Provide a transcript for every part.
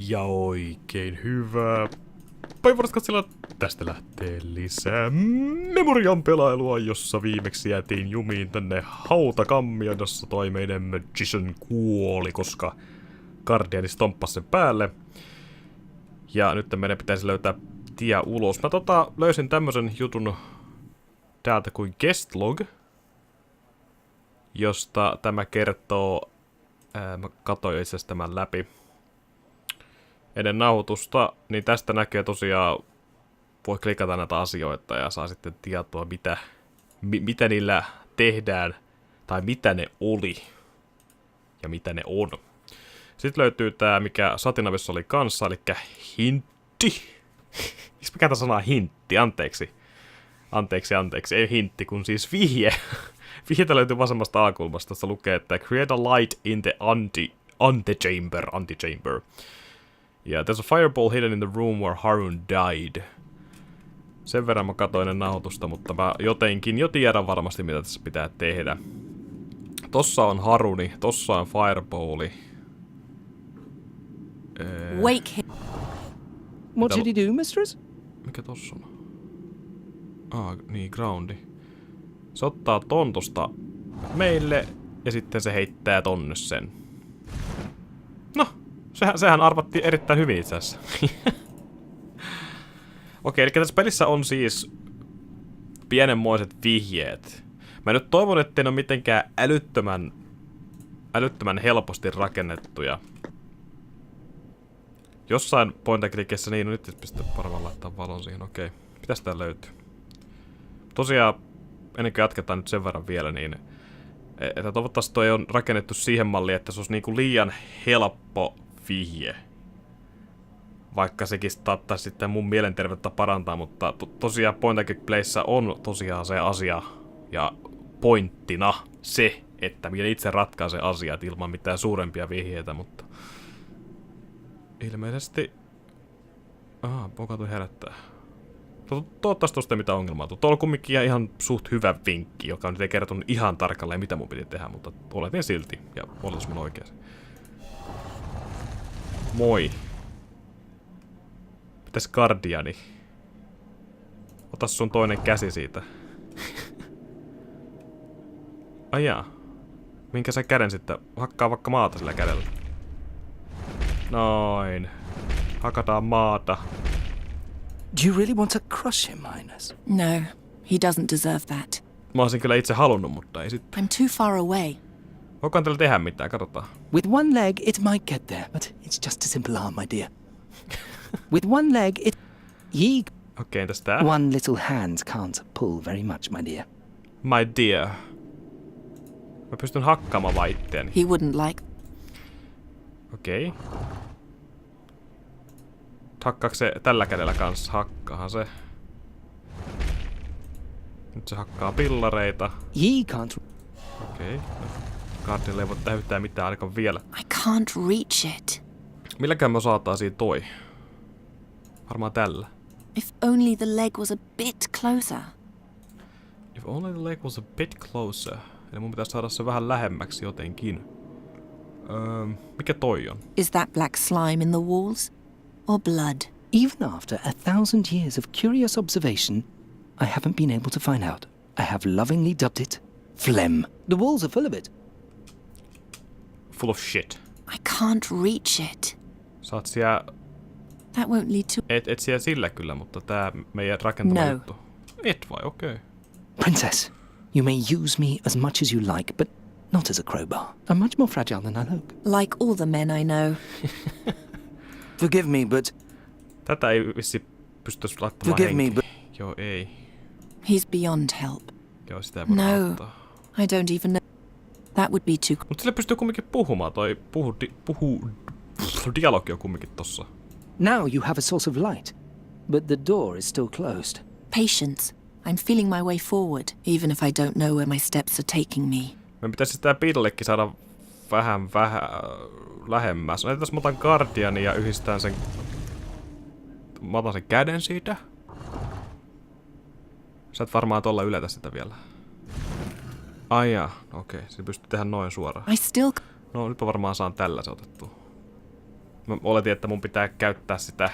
Ja oikein hyvää päivänä katsella. Tästä lähtee lisää Memorian pelailua, jossa viimeksi jäätiin jumiin tänne hautakammioon, jossa toi meidän magician kuoli, koska Guardiani stomppasi sen päälle. Ja nyt meidän pitäisi löytää tie ulos. Mä löysin tämmösen jutun täältä kuin guest log, josta tämä kertoo, mä katsoin itse asiassa tämän läpi ennen nauhoitusta, niin tästä näkee tosiaan, voi klikata näitä asioita ja saa sitten tietoa, mitä niillä tehdään, tai mitä ne oli, ja mitä ne on. Sitten löytyy tää, mikä Satinavissa oli kanssa, eli hintti. Miksi mä käytän sanaa hintti? Anteeksi, ei hintti, kun siis vihje. Vihjetä löytyy vasemmasta alakulmasta, jossa lukee, että create a light in the antechamber. Yeah, there's a fireball hidden in the room where Harun died. Sen verran mä katsoin ennen nauhoitusta, mutta mä jotenkin jo tiedän varmasti, mitä tässä pitää tehdä. Tossa on Haruni, tossa on fireballi. Wake him. What did he do, mistress? Mikä tossa on? Niin, groundi. Se ottaa tontosta meille ja sitten se heittää tonne sen. No, sehän arvattiin erittäin hyvin itse asiassa. Okei, eli tässä pelissä on siis pienenmoiset vihjeet. Mä nyt toivon, ettei ne ole mitenkään älyttömän helposti rakennettuja. Jossain point-and-clickissä, niin no nyt pistää varmaan laittaa valon siihen, okei. Mitäs tää löytyy? Tosiaan, ennen kuin jatketaan nyt sen verran vielä, niin että toivottavasti toi on rakennettu siihen malliin, että se olisi niinku liian helppo vihje. Vaikka sekin saattaisi sitten mun mielenterveyttä parantaa, mutta tosiaan point-and-click-playssä on tosiaan se asia ja pointtina se, että minä itse ratkaisen asiat ilman mitään suurempia vihjeitä, mutta ilmeisesti pokatu herättää. Toivottavasti tosta ei mitään ongelmaa. Tuolla on kumminkin ihan suht hyvä vinkki, joka nyt ei kertonut ihan tarkalleen mitä mun piti tehdä, mutta oletin silti ja oletus mun oikeasti. Moi. Mitäs Guardiani? Ota sun toinen käsi siitä. Ai jaa. Minkä sä käden sitten? Hakkaa vaikka maata sillä kädellä. Noin. Hakataan maata. Do you really want to crush him, Highness? No, he doesn't deserve that. Mä olisin kyllä itse halunnut, mutta ei sitten. I'm too far away. Voikohan tällä tehdä mitään, katsotaan. With one leg it might get there, but it's just a simple arm, my dear. With one leg it... Okei, entäs tää? One little hand can't pull very much, my dear. My dear. Mä pystyn hakkaamaan vaan itteeni. He wouldn't like... Okei. Hakkaako se tällä kädellä kanssa? Hakkaahan se. Nyt se hakkaa pillareita. He can't... Okei. Guardianille ei voi täyttää mitään ainakaan vielä. I can't reach it. Milläkään me saataisiin toi? Varmaan tällä. If only the leg was a bit closer. If only the leg was a bit closer. Eli mun pitäisi saada se vähän lähemmäksi jotenkin. Mikä toi on? Is that black slime in the walls? Or blood? Even after 1,000 years of curious observation, I haven't been able to find out. I have lovingly dubbed it phlegm. The walls are full of it. Full of shit. I can't reach it. Saat siellä... That won't lead to... Et siellä sillä kyllä, mutta tää meidän rakentama juttu. Et vai, okei. Princess, you may use me as much as you like, but not as a crowbar. I'm much more fragile than I look. Like all the men I know. Forgive me, but... Tätä ei vissi pystyisi laittamaan henkiin. Joo, ei. He's beyond help. Joo, sitä ei voida ottaa. I don't even know. That would be too... Mutta sillä pystyy kumminkin puhumaan. Toi dialogi on kumminkin tossa. Now you have a source of light, but the door is still closed. Patience. I'm feeling my way forward, even if I don't know where my steps are taking me. Me pitäisi sitä Beatlellekin saada vähän lähemmäs. No, tässä mä otan Guardianin ja yhdistän sen... Mä otan sen käden siitä. Sä et varmaan tolla yletä sitä vielä. Ai jaa, okei. Se pystyy tehdä noin suoraan. No nyt mä varmaan saan tällä se otettua. Mä oletin, että mun pitää käyttää sitä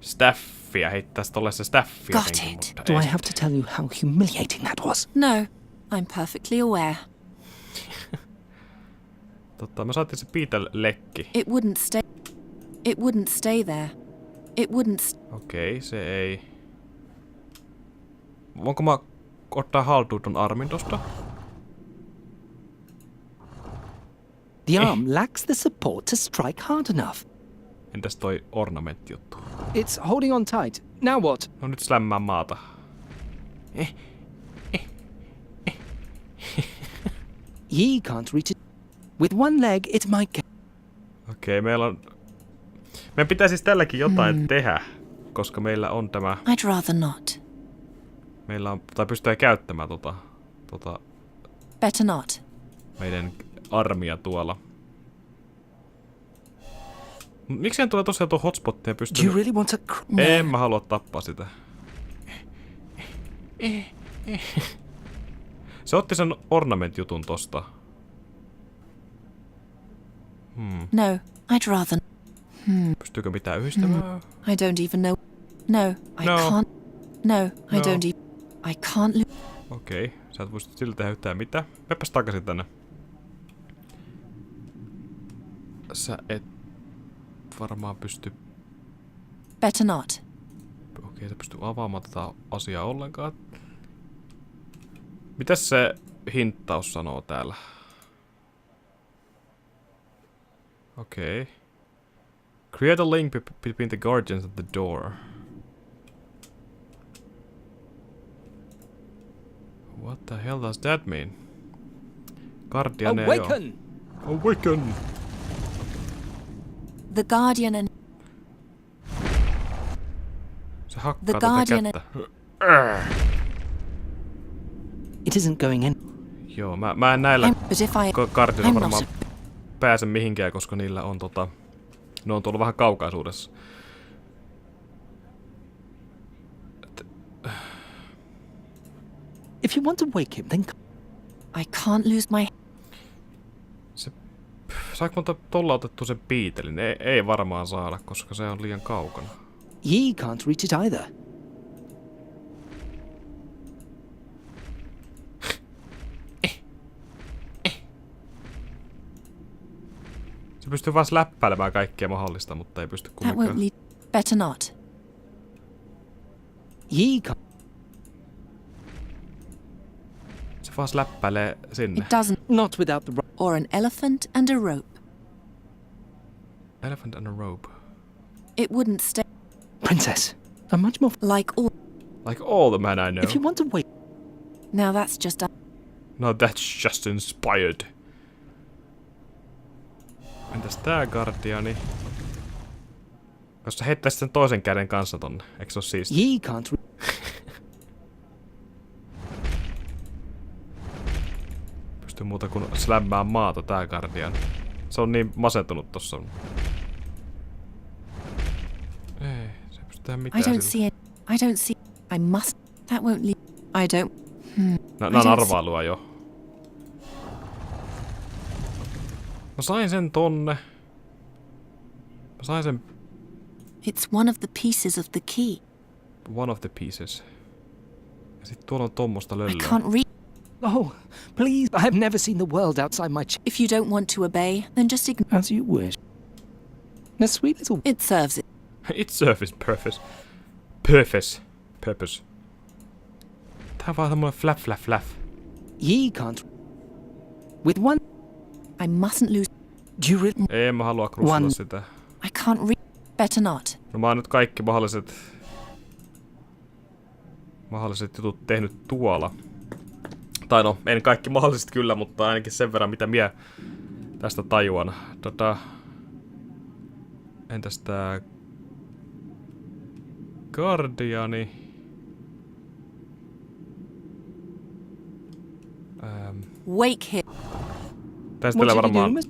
staffia, heittää sitä tolle se staffi Got jotenkin, it. mutta Do ei. I have to tell you how humiliating that was? No, I'm perfectly aware. Me saatiin se Beetle-lekki. It wouldn't stay there. It wouldn't. Okei, se ei. Voinko mä ottaa haltuun ton armin tosta? The arm lacks the support to strike hard enough. Entäs toi ornamentti-juttu? It's holding on tight. Now what? No nyt slämmää maata. He can't reach it. With one leg, it might get. Okei, meidän pitää siis tälläkin jotain tehdä, koska meillä on tämä... I'd rather not. Meillä on... Tai pystyy käyttämään Better not. meidän armia tuolla. Miksi en tule tosiaan tuon hotspottiin ja Do pystyy... you really want to? En mä halua tappaa sitä. Se otti sen ornament-jutun tosta. No, I'd rather. Pystyykö mitään yhdistämään? I don't even know. No, I No. can't. No, I No. don't even. I can't. Okei, sä et voisi sillä tehdä yhtään mitään. Mepäs takaisin tänne. Sä et varmaan pysty... Better not. Okei, sä pysty avaamaan tätä asiaa ollenkaan. Mitäs se hinttaus sanoo täällä? Okei. Create a link between the guardians and the door. What the hell does that mean? Guardianeja joo. Awaken! Awaken! The Guardian and Se hakkaa The tätä Guardian kättä. It isn't going in. Joo, mä en näillä but if I. kartilla I'm varmaan not. pääse mihinkään, koska niillä on ne on tuolla vähän kaukaisuudessa. If you want to wake him, then I can't lose my. Saanko monta tolla otettu sen Beetlen? Ei varmaan saada, koska se on liian kaukana. he can't reach it either. Se pystyy vaan läppäilemään kaikkea mahdollista, mutta ei pysty That won't kumminkaan. lead. Better not. He can't. Se vaan läppäilee sinne. It doesn't. Not without the. Or an elephant and a rope. Elephant and a rope. It wouldn't stay Princess, a much more. like all. Like all the men I know. If you want to wake. Now that's just. No that's just inspired. Entäs tää Guardiani? Jos sä heittäisit sen toisen käden kanssa tonne, eikö se oo siistiä? He can't. Pystyy muuta kuin slämmään maata tää Guardian. Se on niin masentunut tossa. Ei, se pystyy tehdä I mitään don't sillä. see it. I don't see. I must. That won't lead. I don't. Nää on I don't arvailua jo. Mä sain sen tonne. Mä sain sen It's one of the pieces of the key. one of the pieces. Ja sit tuolla on tommosta I löllöä. can't read. Oh, please! I have never seen the world outside my. If you don't want to obey, then just ignore. As you wish. A sweet little. It serves it. It serves purpose. Purpose. Tää on vaan tämmönen flap. He can't. With one. I mustn't lose. Do you really? En mä halua krustata One. sitä. I can't read. Better not. No mä oon nyt kaikki mahdolliset jutut tehnyt tuolla. Tai no, en kaikki mahdolliset kyllä, mutta ainakin sen verran mitä mie tästä tajuan. Entäs tää Guardiani? Wake him. Tästä What ei should we varmaan do?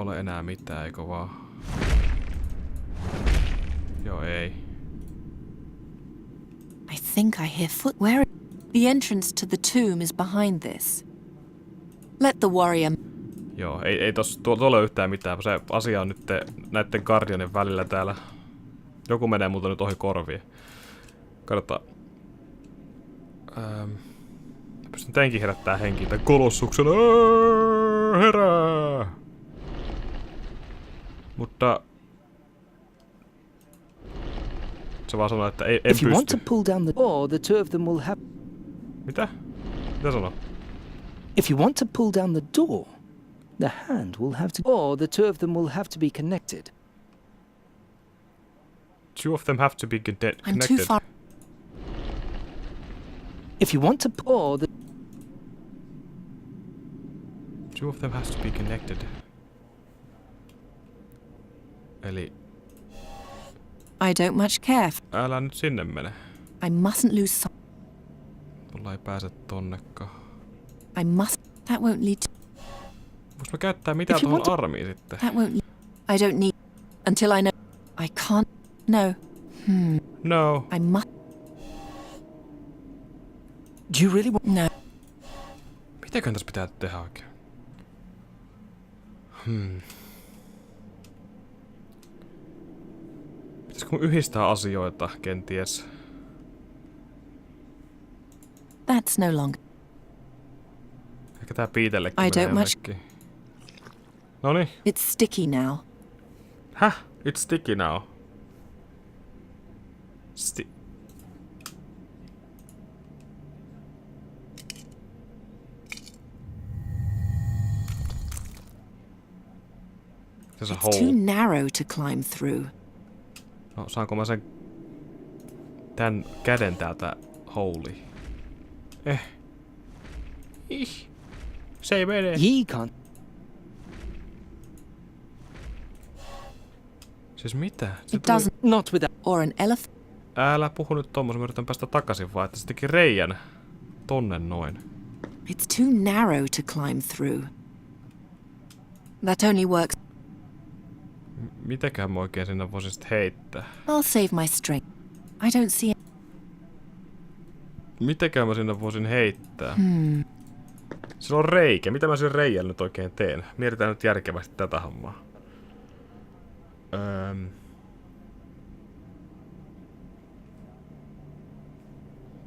ole enää mitään, eikö vaan? Joo, ei. I think I hear foot. Where? The entrance to the tomb is behind this. Let the warrior. Joo, ei tuolla ole yhtään mitään. Se asia on nyt näiden Guardianin välillä täällä. Joku menee multa nyt ohi korviin. Katsotaan. Pystyn teinkin herättää henkiä tämän kolossuksen. Herää! Mutta... Se vaan sanoo, että en If you want pysty. to pull down the door, the two of them will have... Mitä? Mitä sanoo? If you want to pull down the door, the hand will have to... Or the two of them will have to be connected. Two of them have to be I'm connected. too far. If you want to... Or the... Two of them has to be connected. Eli I don't much care. älä nyt sinne mene. I mustn't lose some. Mulla ei pääse tonnekaan. I must. That won't lead to. Vois mä käyttää mitään If you tuohon want to- armiin sitten? That won't. I don't need. Until I know. I can't. No. No. I must. Do you really want... No. Mitäköhän tässä pitää tehdä oikein? Pitäisikö mun yhdistää asioita kenties? That's no longer. Ehkä tää Piitellekin I menee don't much- jonnekin. Noniin. It's sticky now. Häh? It's sticky now. There's a It's too hole. narrow to climb through. No, saanko mä sen... Tän käden täältä houliin? Se ei mene. Ye can't... Siis mitä? Se It tuli... doesn't. Not without... Or an elephant. Älä puhu nyt tommosen, mä yritän päästä takaisin vaan, että se teki reijän tonne noin. It's too narrow to climb through. That only works. Mitäköhän mä oikein sinne voisin sit heittää? I'll save my strength. I don't see. Mitäköhän mä sinne voisin heittää? Sillä on reikä. Mitä mä sen reijän nyt oikein teen? Mietitään nyt järkevästi tätä hommaa.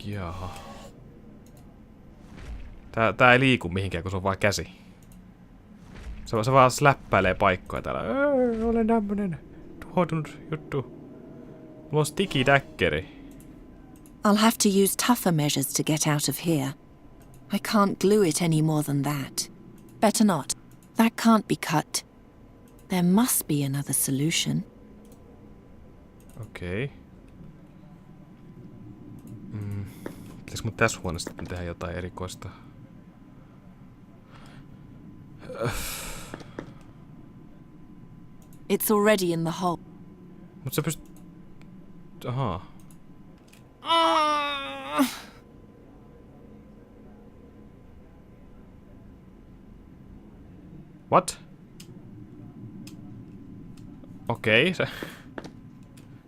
Jaha. Tää ei liiku mihinkään, kun se on vaan käsi. Se vaan släppäilee paikkoja täällä. Olen tämmönen tuhoutunut juttu. Mulla on sticky daggeri. I'll have to use tougher measures to get out of here. I can't glue it any more than that. Better not. That can't be cut. There must be another solution. Okei. Pitäisikö mun tässä huoneessa tehdä jotain erikoista? It's already in the hole. Mut se Ahaa. What? Okei, se...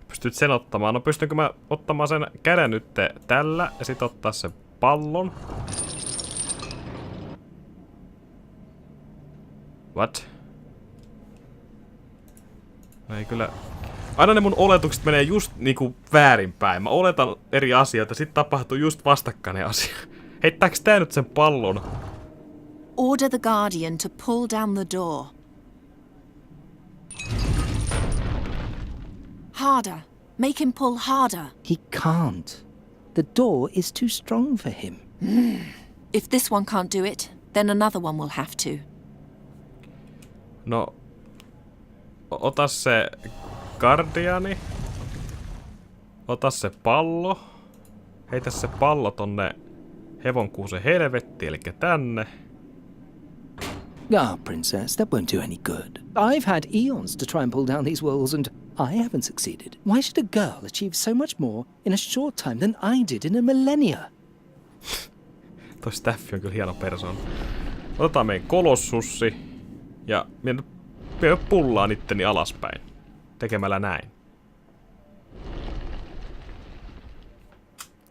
Pystyt sen ottamaan. No pystynkö mä ottamaan sen käden nyt tällä ja sit ottaa sen pallon? What? No ei kyllä... Aina ne mun oletukset menee just niinku väärinpäin. Mä oletan eri asioita, sit tapahtuu just vastakkainen asia. Heittääks tää nyt sen pallon? Order the Guardian to pull down the door. Harder. Make him pull harder. He can't. The door is too strong for him. If this one can't do it, then another one will have to. No... Ota se Guardiani. Ota se pallo. Heitä se pallo tonne hevonkuusen helvetti, eli tänne. Ah, princess, that won't do any good. I've had eons to try and pull down these walls, and I haven't succeeded. Why should a girl achieve so much more in a short time than I did in a millennia? Toi Staffi on kyllä hieno persoon. Otetaan meidän kolossussi. Ja minä pullaan itteni alaspäin. Tekemällä näin.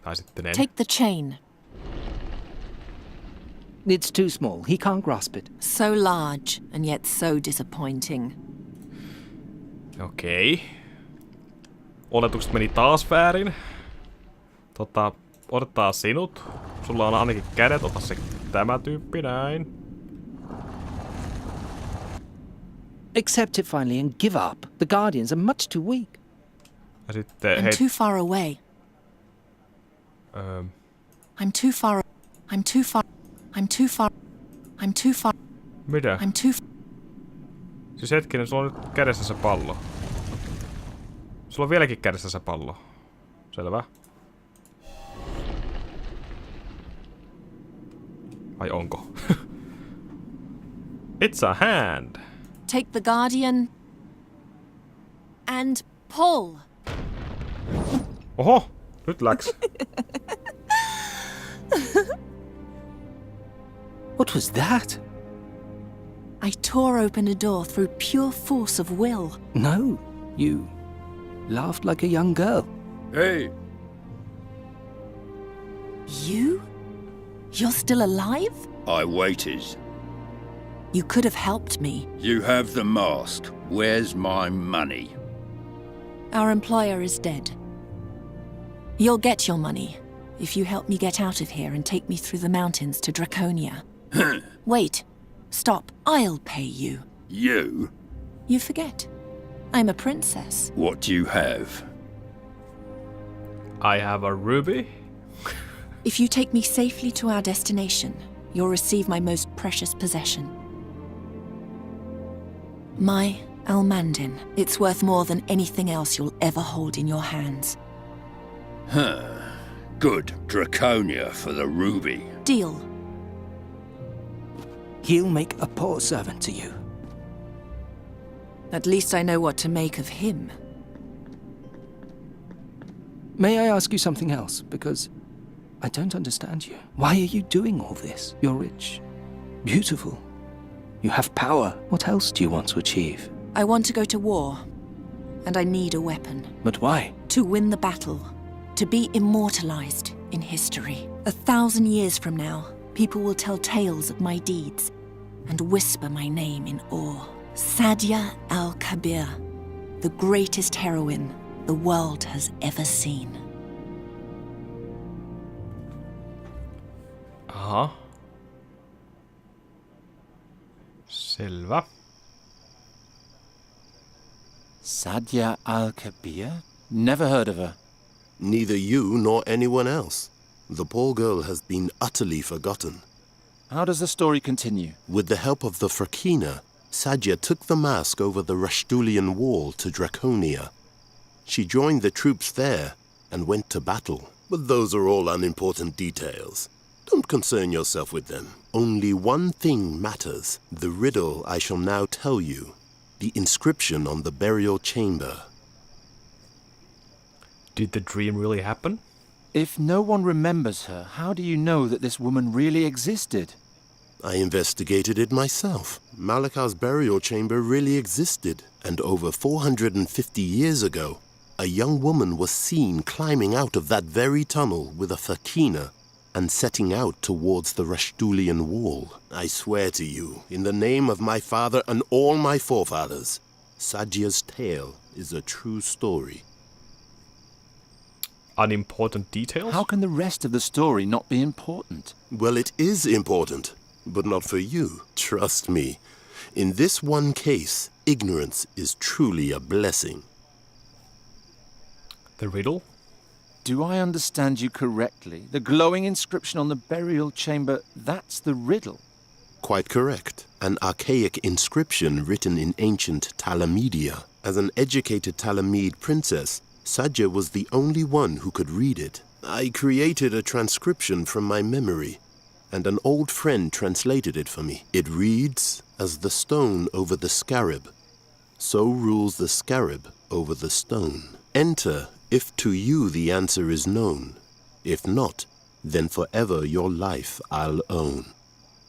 Tai sitten en. Take the chain. It's too small. He can't grasp it. So large, and yet so disappointing. Okei. Oletukset meni taas väärin. Odottaa sinut. Sulla on ainakin kädet, ota se tämä tyyppi näin. Accept it finally and give up. The Guardians are much too weak. Ja sitten I'm too far away. I'm too far. I'm too far. I'm too far. I'm too far. Mitä? I'm too. Siis hetkinen, sulla on nyt kädessä se pallo. Sulla on vieläkin kädessä se pallo. Selvä. Vai onko? It's a hand. Take the Guardian and pull. Oho, nyt läks. What was that? I tore open a door through pure force of will. No, you laughed like a young girl. Hey, You? You're still alive? I waited. You could have helped me. You have the mask. Where's my money? Our employer is dead. You'll get your money if you help me get out of here and take me through the mountains to Draconia. Wait. Stop. I'll pay you. You? You forget. I'm a princess. What do you have? I have a ruby. If you take me safely to our destination, you'll receive my most precious possession. My Almandin. It's worth more than anything else you'll ever hold in your hands. Good. Draconia for the ruby. Deal. He'll make a poor servant to you. At least I know what to make of him. May I ask you something else? Because I don't understand you. Why are you doing all this? You're rich, beautiful. You have power. What else do you want to achieve? I want to go to war, and I need a weapon. But why? To win the battle, to be immortalized in history. 1,000 years from now, people will tell tales of my deeds and whisper my name in awe. Sadia al-Kabir, the greatest heroine the world has ever seen. Aha. Selvä. Sadia al-Kabir? Never heard of her. Neither you nor anyone else. The poor girl has been utterly forgotten. How does the story continue? With the help of the Frakina, Sadia took the mask over the Rashtulian wall to Draconia. She joined the troops there and went to battle. But those are all unimportant details. Don't concern yourself with them. Only one thing matters. The riddle I shall now tell you. The inscription on the burial chamber. Did the dream really happen? If no one remembers her, how do you know that this woman really existed? I investigated it myself. Malakar's burial chamber really existed. And over 450 years ago, a young woman was seen climbing out of that very tunnel with a fakina and setting out towards the Rashtulian wall. I swear to you, in the name of my father and all my forefathers, Sadia's tale is a true story. Unimportant details? How can the rest of the story not be important? Well, it is important, but not for you. Trust me. In this one case, ignorance is truly a blessing. The riddle? Do I understand you correctly? The glowing inscription on the burial chamber, that's the riddle? Quite correct. An archaic inscription written in ancient Talamedia. As an educated Talamede princess, Sadia was the only one who could read it. I created a transcription from my memory, and an old friend translated it for me. It reads, as the stone over the scarab, so rules the scarab over the stone. Enter if to you the answer is known. If not, then forever your life I'll own.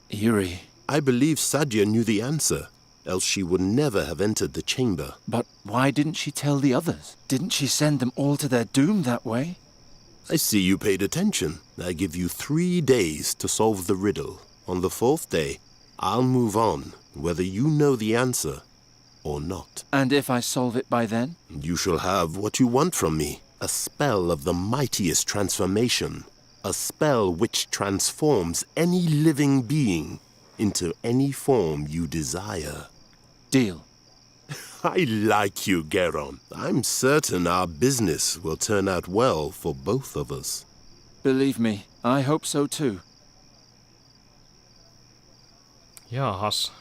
Eerie. I believe Sadia knew the answer, else she would never have entered the chamber. But why didn't she tell the others? Didn't she send them all to their doom that way? I see you paid attention. I give you 3 days to solve the riddle. On the fourth day, I'll move on, whether you know the answer or not. And if I solve it by then? You shall have what you want from me. A spell of the mightiest transformation. A spell which transforms any living being into any form you desire. Deal. I like you, Garon. I'm certain our business will turn out well for both of us. Believe me, I hope so too. Jaahas.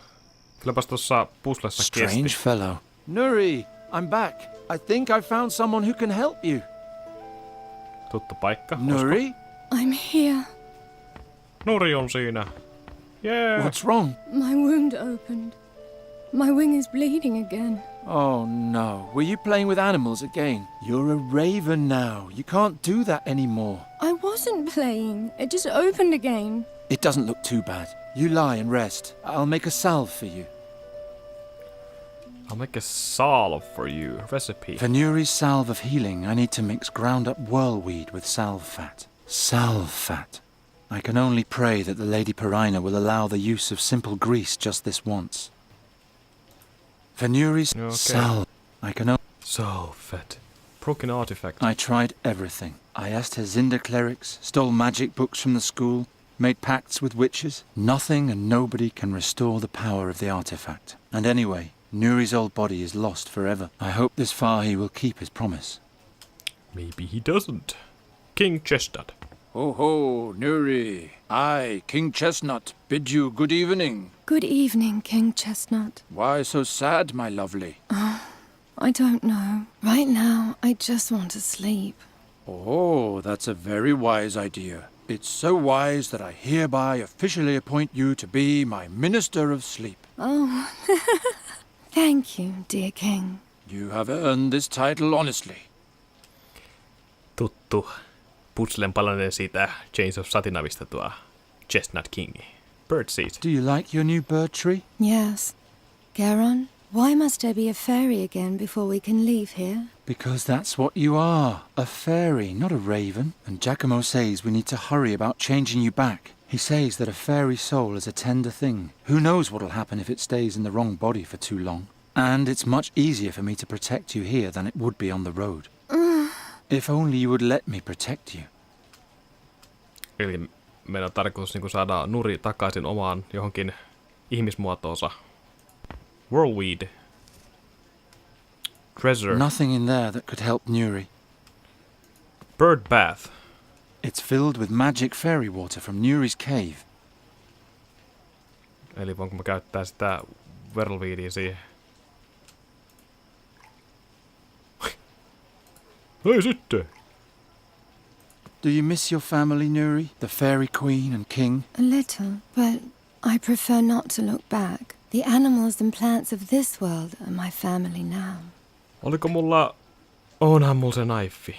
Kylläpäs tuossa puzzlessa Strange kesti. fellow. Nuri, I'm back. I think I found someone who can help you. Tuttu paikka. Nuri? I'm here. Nuri on siinä. Yeah. What's wrong? My wound opened. My wing is bleeding again. Oh no, were you playing with animals again? You're a raven now. You can't do that anymore. I wasn't playing. It just opened again. It doesn't look too bad. You lie and rest. I'll make a salve for you. I'll make a salve for you. Recipe. For Nuri's salve of healing, I need to mix ground up whirlweed with salve fat. Salve fat. I can only pray that the Lady Perina will allow the use of simple grease just this once. For Nuri's Okay. salve, I can only... So fat. Broken artifact. I tried everything. I asked Herzinda clerics, stole magic books from the school, made pacts with witches. Nothing and nobody can restore the power of the artifact. And anyway, Nuri's old body is lost forever. I hope this far he will keep his promise. Maybe he doesn't. King Chestnut. Ho ho, Nuri. I, King Chestnut, bid you good evening. Good evening, King Chestnut. Why so sad, my lovely? I don't know. Right now, I just want to sleep. Oh, that's a very wise idea. It's so wise that I hereby officially appoint you to be my Minister of Sleep. Oh, thank you, dear King. You have earned this title honestly. Tuttu. Puzzlen palanen siitä Chains of Satinavista tuo Chestnut King. Birdseed. Do you like your new bird tree? Yes. Garon, why must I be a fairy again before we can leave here? Because that's what you are. A fairy, not a raven. And Giacomo says we need to hurry about changing you back. He says that a fairy soul is a tender thing. Who knows what'll happen if it stays in the wrong body for too long. And it's much easier for me to protect you here than it would be on the road. If only you would let me protect you. Eli meidän on tarkoitus niin saada Nuri takaisin omaan johonkin ihmismuotoonsa. Whirlweed. Treasure. Nothing in there that could help Nuri. Bird bath. It's filled with magic fairy water from Nuri's cave. Eli voinko mä käyttää sitä whirlweedia siihen? Ei sitten! Do you miss your family, Nuri? The fairy queen and king? A little, but I prefer not to look back. The animals and plants of this world are my family now. Oliko mulla... Onhan mulla se naiffi.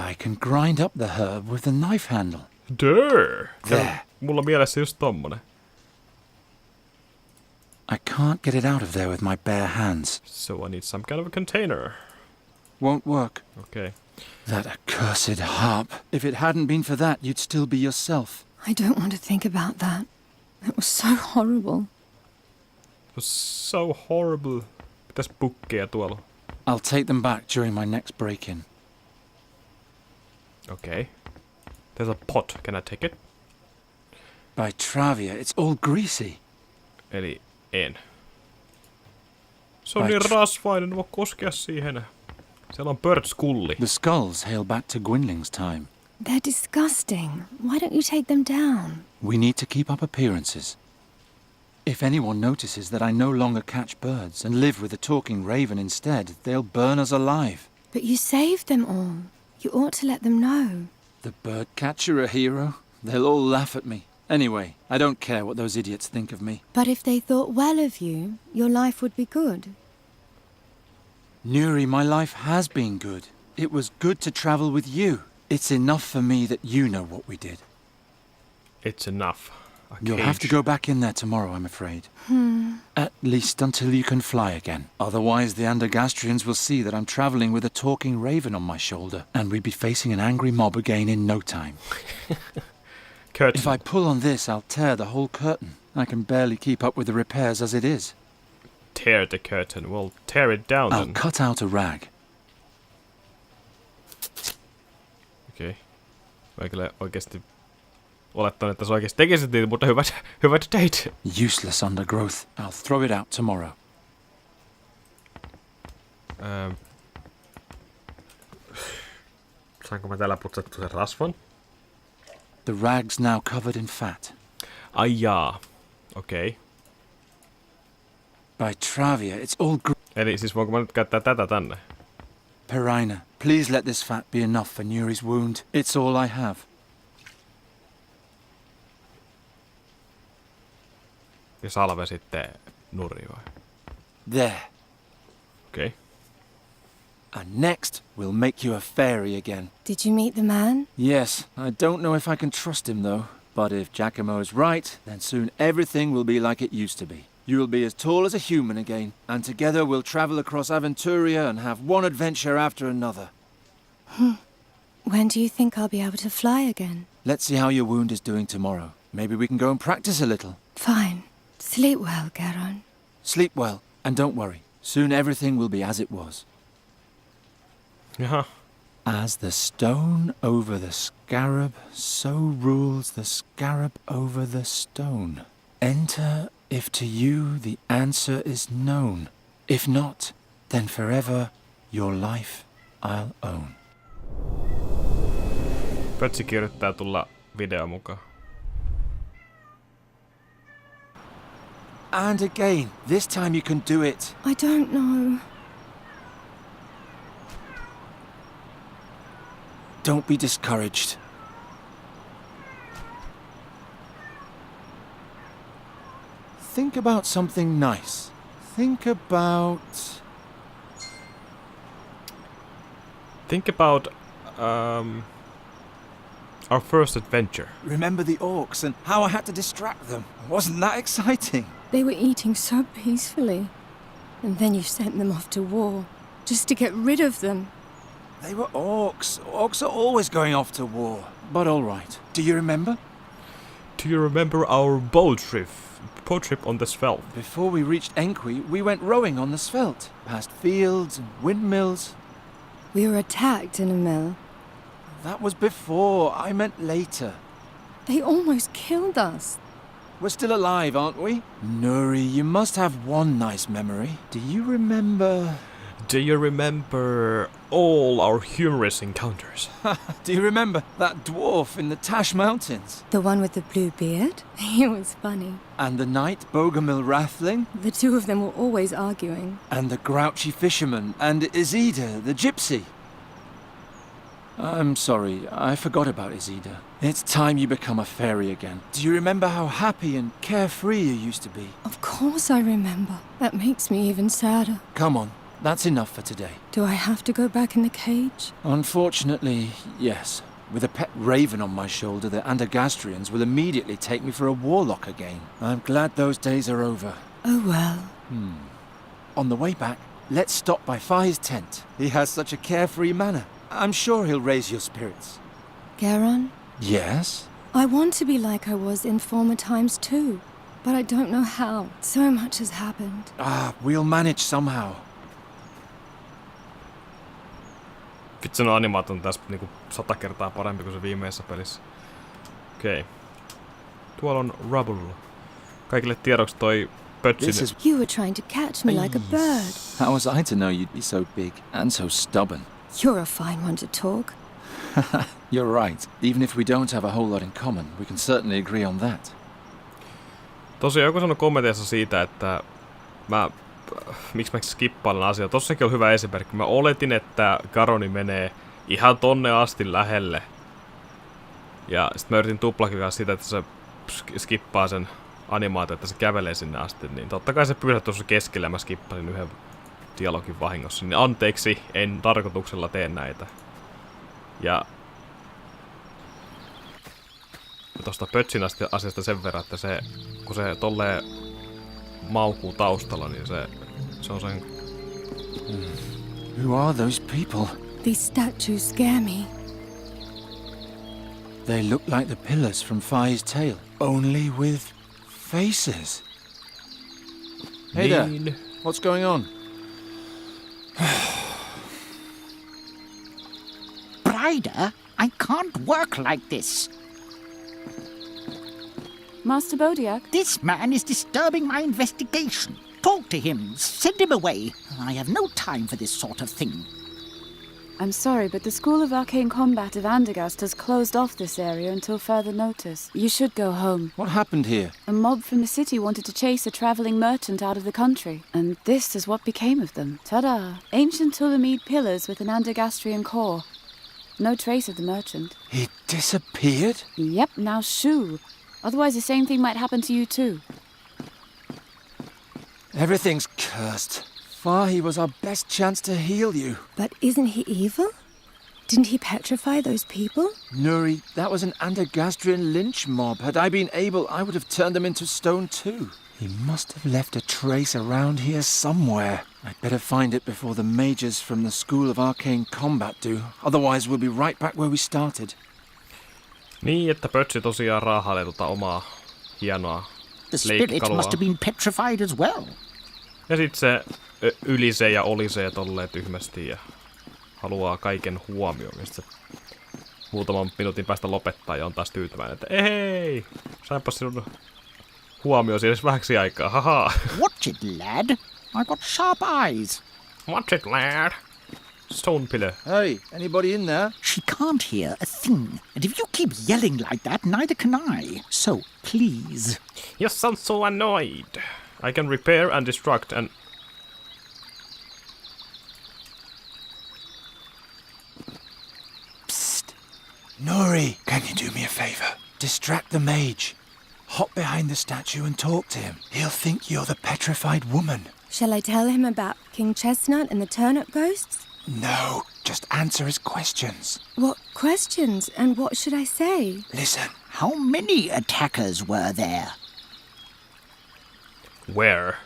I can grind up the herb with the knife handle. There! There. Mulla mielessä just tommonen. I can't get it out of there with my bare hands. So I need some kind of a container. Won't work. Okay. That accursed harp. If it hadn't been for that, you'd still be yourself. I don't want to think about that. It was so horrible. It was so horrible. Pitäis bukkeja tuolla. I'll take them back during my next break-in. Okay. There's a pot. Can I take it? By Travia, it's all greasy. Eli en. Se on Right. niin rasvainen, voi koskea siihen. Siellä on bird-skulli. The skulls hail back to Gwynling's time. They're disgusting. Why don't you take them down? We need to keep up appearances. If anyone notices that I no longer catch birds and live with a talking raven instead, they'll burn us alive. But you saved them all. You ought to let them know. The bird catcher a hero? They'll all laugh at me. Anyway, I don't care what those idiots think of me. But if they thought well of you, your life would be good. Nuri, my life has been good. It was good to travel with you. It's enough for me that you know what we did. It's enough. A You'll have to cage. go back in there tomorrow, I'm afraid. At least until you can fly again. Otherwise, the Andergastrians will see that I'm traveling with a talking raven on my shoulder, and we'd be facing an angry mob again in no time. curtain. If I pull on this, I'll tear the whole curtain. I can barely keep up with the repairs as it is. Tear the curtain. Well, tear it down I'll then. cut out a rag. Okei. Mä kyllä oikeesti olettanut, että sä oikeesti tekisit niitä, mutta hyvät teit. Useless undergrowth. I'll throw it out tomorrow. Saanko mä täällä putsattu sen rasvan? The rag's now covered in fat. Ai jaa. Okei. By Travia, it's all Eli siis voinko mä nyt käyttää tätä tänne? Perina, please let this fat be enough for Nuri's wound. It's all I have. Ja salve sitten Nuri vai? There. Okei. And next, we'll make you a fairy again. Did you meet the man? Yes, I don't know if I can trust him though. But if Giacomo is right, then soon everything will be like it used to be. You will be as tall as a human again, and together we'll travel across Aventuria and have one adventure after another. When do you think I'll be able to fly again? Let's see how your wound is doing tomorrow. Maybe we can go and practice a little. Fine. Sleep well, Garon. Sleep well, and don't worry. Soon everything will be as it was. Jaha. As the stone over the scarab, so rules the scarab over the stone. Enter if to you the answer is known. If not, then forever your life I'll own. Pötsi yrittää tulla video mukaan. And again, this time you can do it. I don't know. Don't be discouraged. Think about something nice. Think about our first adventure. remember the orcs and how I had to distract them. Wasn't that exciting? They were eating so peacefully. And then you sent them off to war, just to get rid of them. They were orcs. Orcs are always going off to war. But all right. Do you remember? Do you remember our boat trip on the Svelte? Before we reached Enqui, we went rowing on the Svelte, past fields and windmills. We were attacked in a mill. That was before. I meant later. They almost killed us. We're still alive, aren't we? Nuri, you must have one nice memory. Do you remember... Do you remember all our humorous encounters? Do you remember that dwarf in the Tash Mountains? The one with the blue beard? He was funny. And the knight Bogomil Rathling? The two of them were always arguing. And the grouchy fisherman? And Izida, the gypsy? I'm sorry, I forgot about Izida. It's time you become a fairy again. Do you remember how happy and carefree you used to be? Of course I remember. That makes me even sadder. Come on, that's enough for today. Do I have to go back in the cage? Unfortunately, yes. With a pet raven on my shoulder, the Andergastrians will immediately take me for a warlock again. I'm glad those days are over. Oh well. On the way back, let's stop by Fahi's tent. He has such a carefree manner. I'm sure he'll raise your spirits. Garon? Yes? I want to be like I was in former times too. But I don't know how. So much has happened. We'll manage somehow. Vitsi, no animaat on tässä niinku 100 kertaa parempi kuin se viimeisessä pelissä. Okei. Tuolla on Rubble. Kaikille tiedoksi toi Pötsin... You were trying to catch me like a bird. How was I to know you'd be so big and so stubborn? You're a fine one to talk. You're right. Even if we don't have a whole lot in common, we can certainly agree on that. Tosiaan joku sanoi kommenteissa siitä, että miksi mä skippailen asiaa. Tossakin on hyvä esimerkki. Mä oletin, että Garoni menee ihan tonne asti lähelle. Ja sit mä yritin tuplakin kanssa sitä, että se skippaa sen animaatio, että se kävelee sinne asti. Niin totta kai se pyydät tuossa keskellä ja mä skippasin yhden dialogin vahingossa. Niin anteeksi, en tarkoituksella tee näitä. Ja tosta Pötsin asiasta sen verran, että se, kun se tolleen maukuu taustalla, niin se on sen... Who are those people? These statues scare me. They look like the pillars from Fi's tale, only with faces. Hey there, what's going on? Ryder, I can't work like this. Master Bodiak? This man is disturbing my investigation. Talk to him. Send him away. I have no time for this sort of thing. I'm sorry, but the School of Arcane Combat of Andergast has closed off this area until further notice. You should go home. What happened here? A mob from the city wanted to chase a travelling merchant out of the country, and this is what became of them. Ta-da! Ancient Tulamede pillars with an Andergastrian core. No trace of the merchant. He disappeared? Yep, now shoo. Otherwise the same thing might happen to you too. Everything's cursed. Fi was our best chance to heal you. But isn't he evil? Didn't he petrify those people? Nuri, that was an Andergastrian lynch mob. Had I been able, I would have turned them into stone too. He must have left a trace around here somewhere. I'd better find it before the mages from the School of Arcane Combat do. Otherwise we'll be right back where we started. Niin, että Pötsi tosiaan raahailee omaa hienoa The spirit leikkikaluaan. must have been petrified as well. Ja sit se ylisee ja olisee tolleen tyhmästi ja haluaa kaiken huomioon. Ja sit se muutaman minuutin päästä lopettaa ja on taas tyytyväinen, että hei, sainpas sinun huomioon edes vähäksi aikaa, haha. Watch it, lad. I got sharp eyes. Watch it, lad. Stone pillar. Hey, anybody in there? She can't hear a thing. And if you keep yelling like that, neither can I. So, please. You sound so annoyed. I can repair and destruct and... Psst. Nuri, can you do me a favour? Distract the mage. Hop behind the statue and talk to him. He'll think you're the petrified woman. Shall I tell him about King Chestnut and the turnip ghosts? No, just answer his questions. What questions, and what should I say? Listen. How many attackers were there? Where?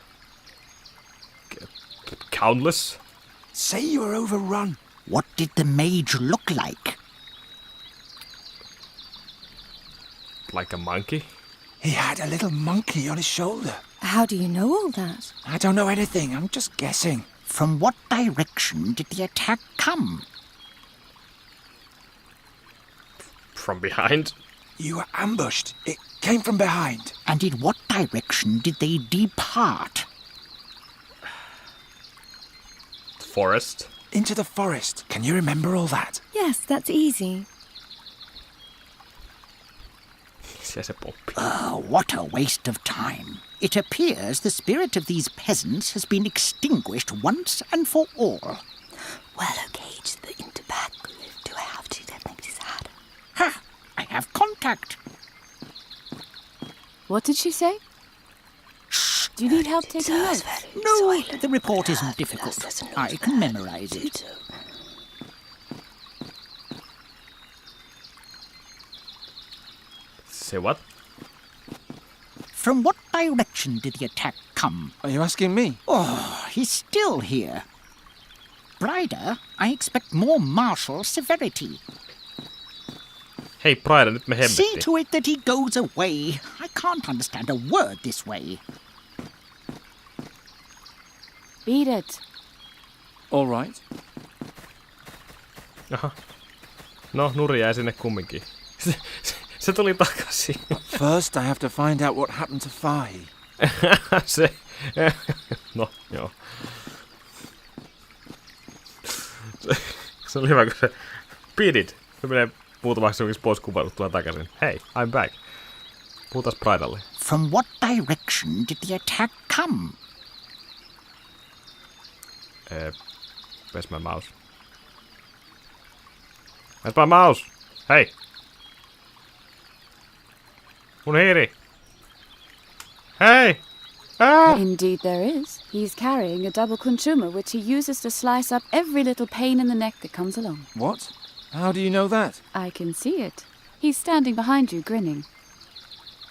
Countless? Say you were overrun. What did the mage look like? Like a monkey? He had a little monkey on his shoulder. How do you know all that? I don't know anything, I'm just guessing. From what direction did the attack come? From behind? You were ambushed. It came from behind. And in what direction did they depart? Forest? Into the forest. Can you remember all that? Yes, that's easy. Se poppi. What a waste of time. It appears the spirit of these peasants has been extinguished once and for all. Well, okay, the interback. Do I have to? That makes it sad. Ha! I have contact. What did she say? Shh. Do you need help taking notes? No, the report isn't difficult. I can memorize it. Say what? From what direction did the attack come? Are you asking me? Oh, he's still here. Brider, I expect more martial severity. Hei Pride, nyt me See hemmettiin. to it that he goes away. I can't understand a word this way. Beat it. All right. Aha. No, Nuri jäi sinne kumminkin. Se tuli takaisin. First, I have to find out what happened to Fi. Se... No, joo. Se oli hyvä, kun se... Beat it. Se menee muutamaksi jonkin pois kuvailut, tulee takaisin. Hey, I'm back. Puhutaan Pridalle. From what direction did the attack come? Where's my mouse? Where's my mouse? Hei! Mun hiiri! Hei! Ah! Indeed there is. He's carrying a double consumer which he uses to slice up every little pain in the neck that comes along. What? How do you know that? I can see it. He's standing behind you, grinning.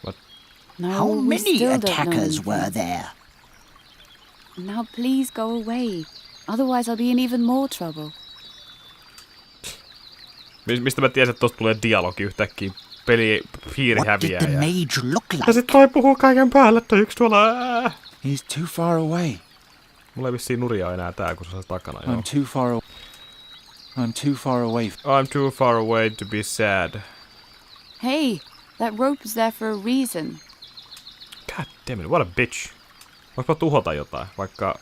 What? No, How we many still don't know attackers anything. were there? Now please go away. Otherwise I'll be in even more trouble. Mistä mä tiesin, että tosta tulee dialogi yhtäkkiä. Piiri häviää. What did the mage look like? Ja sit toi puhuu kaiken päälle, toi yksi tuolla. He's too far away. Mulla ei vissiin nuria enää tää, kun se on takana. Joo. I'm too far away. I'm too far away to be sad. Hey, that rope is there for a reason. God damn it, what a bitch. Voinko tuhota jotain, vaikka...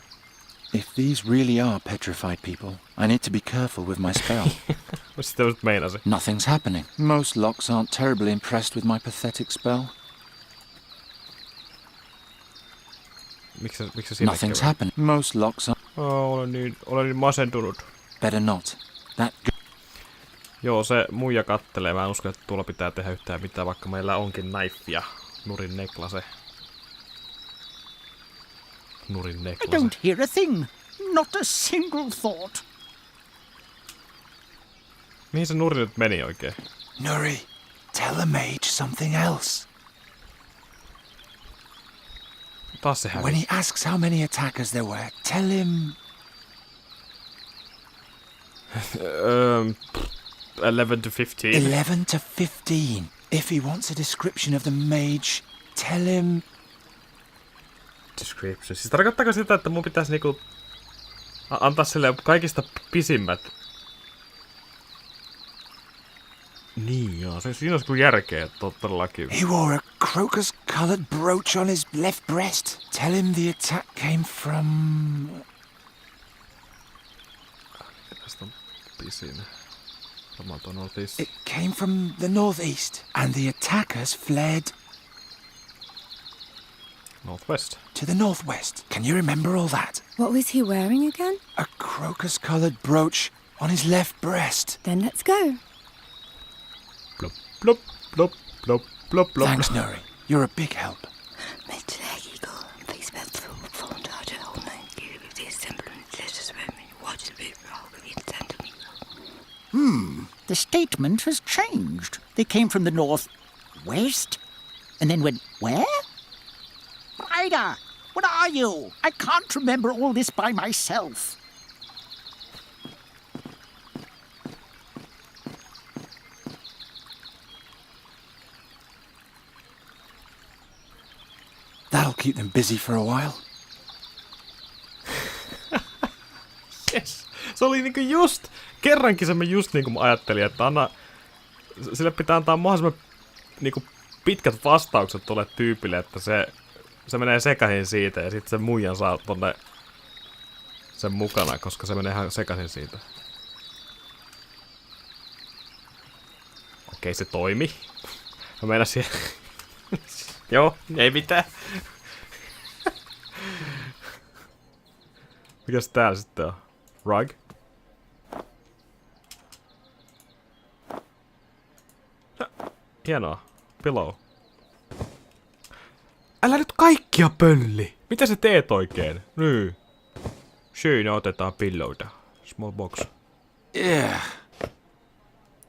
If these really are petrified people, I need to be careful with my spell. Sitten just meinasi. Nothing's happening. Most locks aren't terribly impressed with my pathetic spell. Miksi sinne Nothing's happening. Most locks are... Olen niin masentunut. Better not. Joo, se muija kattelee. Mä en usko, että tuolla pitää tehdä yhtään mitään, vaikka meillä onkin knife ja nurin neklase. Nurin I neklase. don't hear a thing. Not a single thought. Mihin se nuri nyt meni oikein? Nuri, tell the mage something else. Taas se hävisi. When he asks how many attackers there were, tell him... 11 to 15. 11 to 15. If he wants a description of the mage, tell him... Description. Siis tarkoittaako sitä, että mun pitäisi niinku... antaa sille kaikista pisimmät... Niin joo, siinä olisi kyllä järkeä todellakin. He wore a crocus-coloured brooch on his left breast. Tell him the attack came from... Tästä on pisin. Varmaan tuo northeast. It came from the northeast, and the attackers fled... Northwest. To the northwest. Can you remember all that? What was he wearing again? A crocus-coloured brooch on his left breast. Then let's go. Plop, plop, plop, plop, plop, plop. Thanks, Nuri. You're a big help. The statement has changed. They came from the north-west, and then went where? Ida, what are you? I can't remember all this by myself. That'll keep them busy for a while. Yes. Se oli niinku just... Kerrankin se me just niinku mä ajattelin, että sille pitää antaa mahdollisimman niinku pitkät vastaukset tuolle tyypille, että se menee sekaisin siitä ja sitten se muijan saa tonne sen mukana, koska se menee ihan sekaisin siitä. Okei, se toimi. Mä meinasin... Joo, ei mitään. Mikäs täällä sitten on? Rug? Hienoa. Pillow. Älä nyt kaikkia pölli! Mitä sä teet oikein? Niin. Siinä otetaan pillowta. Small box. Yeah.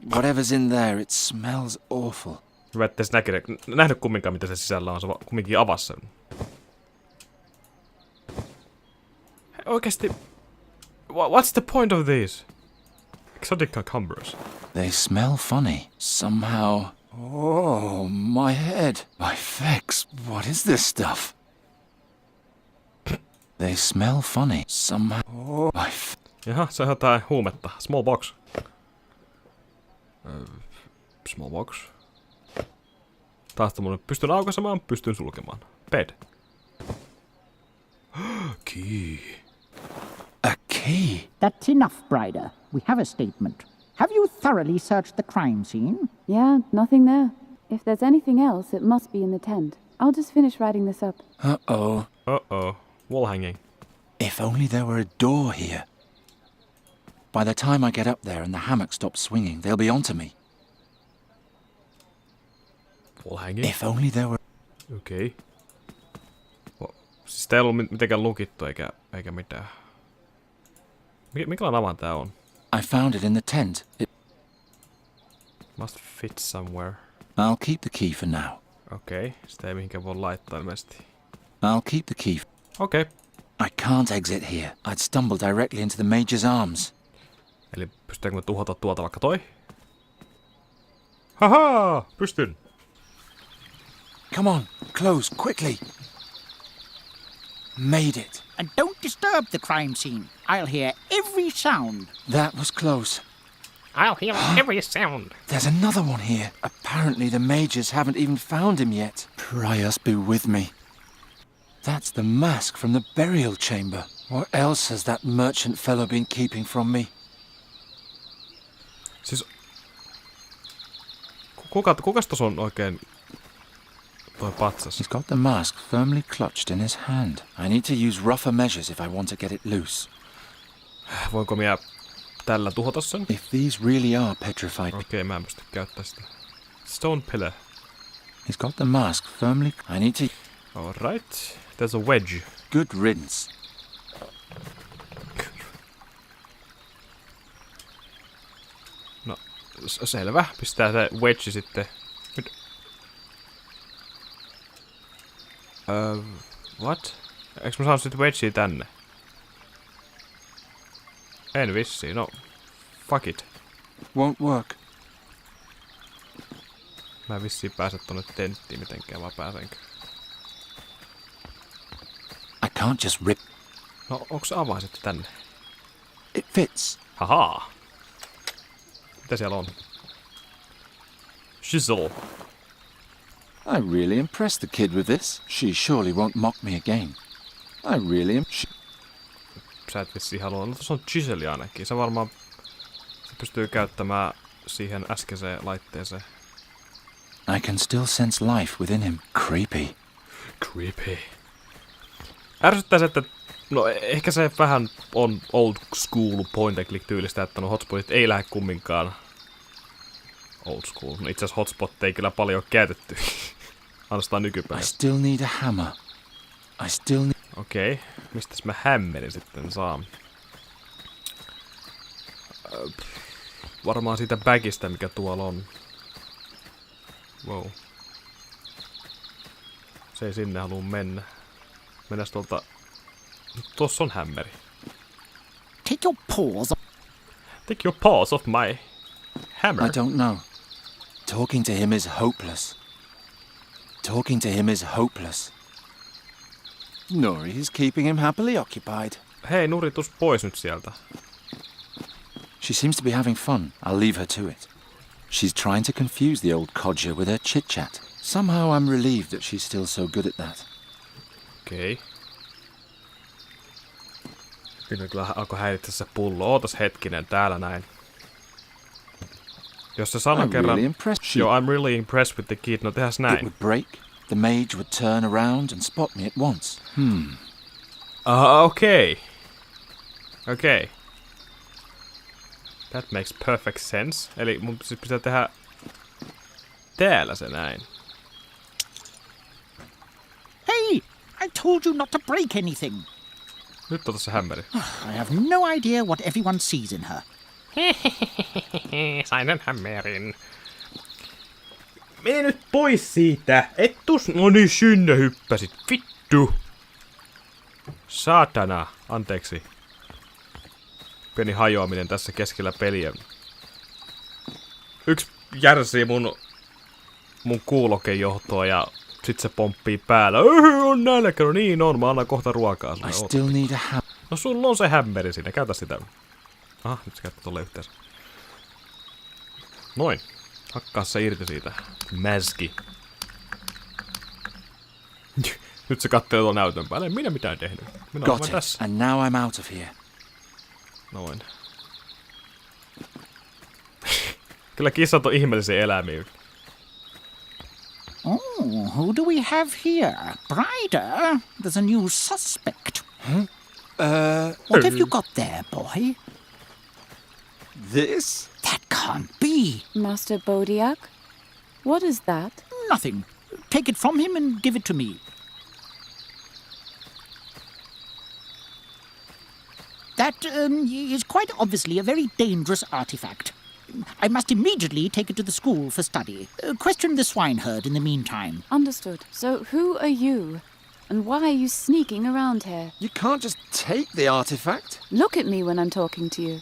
Whatever's in there, it smells awful. Hyvä, ettei se nähnyt kumminkaan, mitä se sisällä on. Se kumminkin avasi sen. Oikeesti... What's the point of these? Exotic cucumbers. They smell funny. Somehow... Oh, my head. My fex. What is this stuff? They smell funny. Somehow... Oh, my Jaha, se on jotain huumetta. Small box. Small box. Taas tämmönen pystyn aukaisemaan, pystyn sulkemaan. Bed. Key. A key? That's enough, Brider. We have a statement. Have you thoroughly searched the crime scene? Yeah, nothing there. If there's anything else, it must be in the tent. I'll just finish writing this up. Uh-oh. Uh-oh. Wall hanging. If only there were a door here. By the time I get up there and the hammock stops swinging, they'll be onto me. Wall hanging? If only there were... Okei. Siis tää ei ollut mitenkään lukittu eikä mitään. Minkälainen avan tää on? I found it in the tent. It Must fit somewhere. I'll keep the key for now. Okei. Sitä ei mihinkään voi laittaa ilmeisesti. I'll keep the key. Okei. I can't exit here. I'd stumble directly into the Major's arms. Eli pystytäänkö me tuhota tuota vaikka toi? Haha! Pystyn! Come on, close, quickly. Made it. And don't disturb the crime scene. I'll hear every sound. That was close. I'll hear every sound. There's another one here. Apparently the mages haven't even found him yet. Prius be with me. That's the mask from the burial chamber. What else has that merchant fellow been keeping from me? Siis... Kukas tos on oikein... toi patsas? He's got the mask firmly clutched in his hand. I need to use rougher measures if I want to get it loose. Voinko minä tällä tuhota sen? If these really are petrified... Okei, mä en pysty käyttämään sitä. Stone pillar. He's got the mask firmly... I need to... Alright. There's a wedge. Good riddance. No, selvä. Pistää se wedge sitten. Nyt. What? Eikö mä saanut sit wedgea tänne? En vissiin, no. Fuck it. Won't work. Mä en vissiin pääse tonne tenttiin mitenkään, vaan pääsenkö? I can't just rip... No, onko se avaa sitten tänne? It fits. Hahaa! Mitä siellä on? Shizzle. I really impressed the kid with this. She surely won't mock me again. I really am... Sä et vissiin halua. No tossa on chiseli ainakin. Se varmaan... Se pystyy käyttämään siihen äskeiseen laitteeseen. I can still sense life within him. Creepy. Creepy. Ärsyttää se, että... No ehkä se vähän on old school point and click tyylistä, että no hotspotit ei lähde kumminkaan old school. No itse asiassa hotspot ei kyllä paljon käytetty. Ainoastaan nykypäivä. I still need a hammer. I still need... Okei. Mistäs mä hämmerin sitten saan? Varmaan siitä bagista, mikä tuolla on. Wow. Se ei sinne halua mennä. Mennäs tuolta... Tossa on hämmeri. Take your paws. Take your paws off my hammer. I don't know. Talking to him is hopeless. Talking to him is hopeless. Nuri is keeping him happily occupied. Hei, Nuri, tus pois nyt sieltä. She seems to be having fun. I'll leave her to it. She's trying to confuse the old codger with her chit-chat. Somehow I'm relieved that she's still so good at that. Okei. Kyllä alkoi häiritse se pullo. Ootas hetkinen, täällä näin. Jos se sanoo kerran... Joo, I'm really impressed with the kid. No tehäs näin. It would break. The mage would turn around and spot me at once. Okei. Okei. That makes perfect sense. Eli mun siis pitää tehdä... Täällä se näin. Hey! I told you not to break anything. Nyt ota se hämmeri. I have no idea what everyone sees in her. Sain sen hämmerin. Mene nyt pois siitä. Et tus... No niin, sinne hyppäsit. Vittu. Saatana. Anteeksi. Pieni hajoaminen tässä keskellä peliä. Yksi järsii mun kuulokejohtoa ja sit se pomppii päällä. On nälkä. No niin on. Mä annan kohta ruokaa. I still need a hammer. No sulla on se hämmeri siinä. Käytä sitä. Aha, nyt se käyttää tolle yhteensä. Noin. Hakkaa se irti siitä. Mäski. Nyt se kattelee tuon näytön päälle. En minä mitään tehnyt. Minä olen vain tässä. And now I'm out of here. Noin. Kyllä kissat on ihmeellisiä eläimiä. Oh, who do we have here? Brider? There's a new suspect. What have you got there, boy? This? That can't be. Master Bodiak? What is that? Nothing. Take it from him and give it to me. That is quite obviously a very dangerous artifact. I must immediately take it to the school for study. Question the swineherd in the meantime. Understood. So who are you? And why are you sneaking around here? You can't just take the artifact. Look at me when I'm talking to you.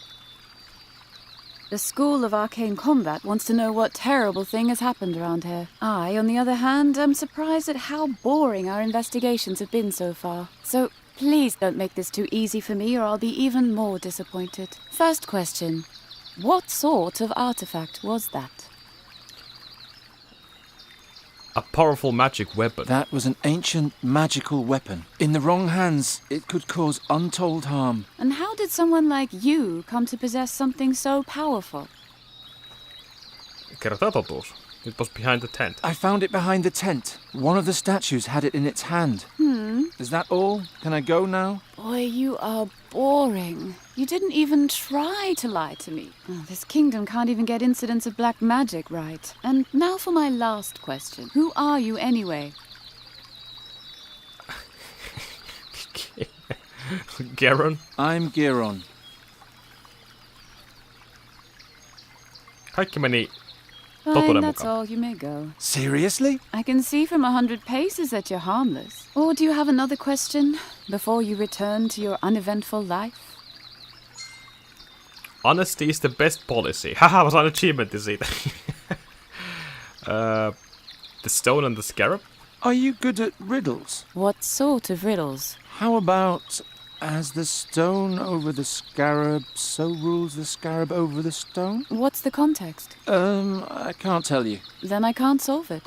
The School of Arcane Combat wants to know what terrible thing has happened around here. I, on the other hand, am surprised at how boring our investigations have been so far. So please don't make this too easy for me or I'll be even more disappointed. First question. What sort of artifact was that? A powerful magic weapon. That was an ancient magical weapon. In the wrong hands, it could cause untold harm. And how did someone like you come to possess something so powerful? Kerrotaan totuus. It was behind the tent. I found it behind the tent. One of the statues had it in its hand. Is that all? Can I go now? Boy, you are boring. You didn't even try to lie to me. Oh, this kingdom can't even get incidents of black magic right. And now for my last question. Who are you anyway? Garon? I'm Garon. Kaikki meni Fine, totuuden that's mukaan. all. You may go. Seriously? I can see from 100 paces that you're harmless. Or do you have another question before you return to your uneventful life? Honesty is the best policy. Haha, mä sain achievementin siitä. The stone and the scarab? Are you good at riddles? What sort of riddles? How about, as the stone over the scarab, so rules the scarab over the stone? What's the context? I can't tell you. Then I can't solve it.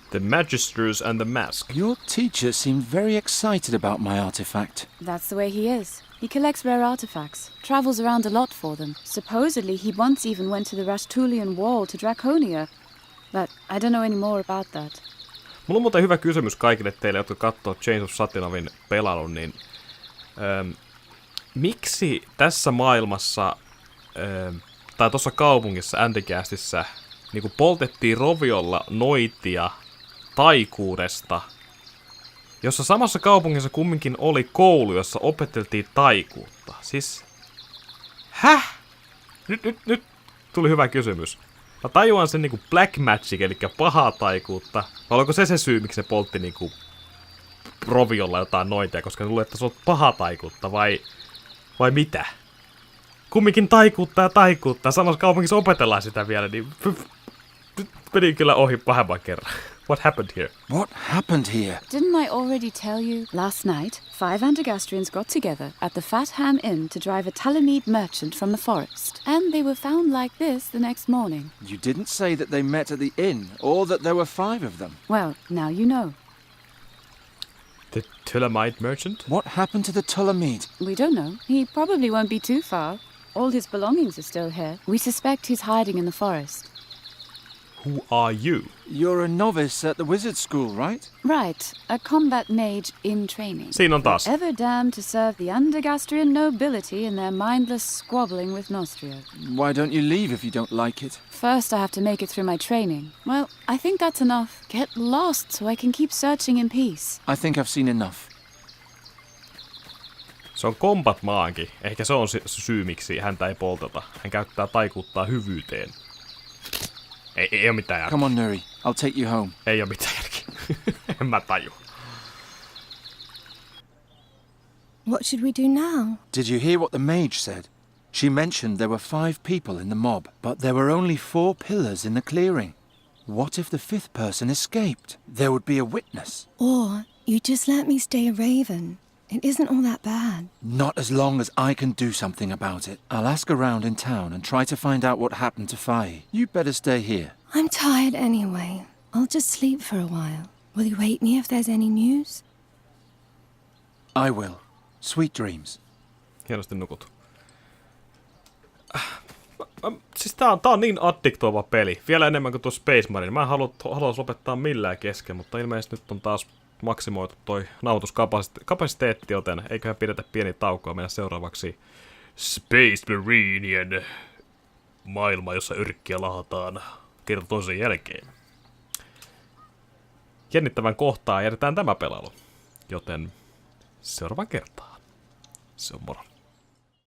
The magisters and the mask. Your teacher seemed very excited about my artifact. That's the way he is. He collects rare artifacts, travels around a lot for them. Supposedly he once even went to the Rastulian Wall to Draconia. But I don't know any more about that. Mulla on muuten hyvä kysymys kaikille teille, jotka katsoo Chains of Satinovin pelailun, niin miksi tässä maailmassa tai tuossa kaupungissa Antikästissä niin poltettiin roviolla noitia taikuudesta, jossa samassa kaupungissa kumminkin oli koulu, jossa opeteltiin taikuutta. Siis, Nyt tuli hyvä kysymys. Mä tajuan sen niinku black magic, eli pahaa taikuutta. Vai oliko se syy, miksi ne poltti niinku roviolla jotain noitia, koska ne luulee, että se on pahaa taikuutta, vai mitä? Kumminkin taikuutta, samassa kaupungissa opetellaan sitä vielä, niin meni kyllä ohi pahemman kerran. What happened here? What happened here? Didn't I already tell you? Last night, 5 Antigastrians got together at the Fat Ham Inn to drive a Talamede merchant from the forest. And they were found like this the next morning. You didn't say that they met at the inn, or that there were 5 of them. Well, now you know. The Talamede merchant? What happened to the Talamede? We don't know. He probably won't be too far. All his belongings are still here. We suspect he's hiding in the forest. Who are you? You're a novice at the wizard school, right? Right, a combat mage in training. Siinä on taas. Ever damned to serve the Undergastrian nobility in their mindless squabbling with Nostria. Why don't you leave if you don't like it? First I have to make it through my training. Well, I think that's enough. Get lost so I can keep searching in peace. I think I've seen enough. Se on combat maankin. Ehkä se on se syy, miksi häntä ei polteta. Hän käyttää taikuuttaa hyvyyteen. Ei oo mitään järkeä. Come on, Nuri. I'll take you home. Ei oo mitään järkeä. En mä taju. What should we do now? Did you hear what the mage said? She mentioned there were 5 people in the mob, but there were only 4 pillars in the clearing. What if the 5th person escaped? There would be a witness. Or you just let me stay a raven. It isn't all that bad. Not as long as I can do something about it. I'll ask around in town and try to find out what happened to Faye. You better stay here. I'm tired anyway. I'll just sleep for a while. Will you wake me if there's any news? I will. Sweet dreams. Hienosti nukut. Siis tää on niin addiktoiva peli. Vielä enemmän kuin tuo Space Marine. Mä en halua lopettaa millään kesken, mutta ilmeisesti nyt on taas maksimoitu toi nautuskapasiteetti, joten eiköhän pidetä pieni tauko ja mennä seuraavaksi Space Marineen maailma, jossa yrkkiä lahataan kerta toisen jälkeen. Jännittävän kohtaa jätetään tämä pelailu, joten seuraavan kertaan. Se on moro.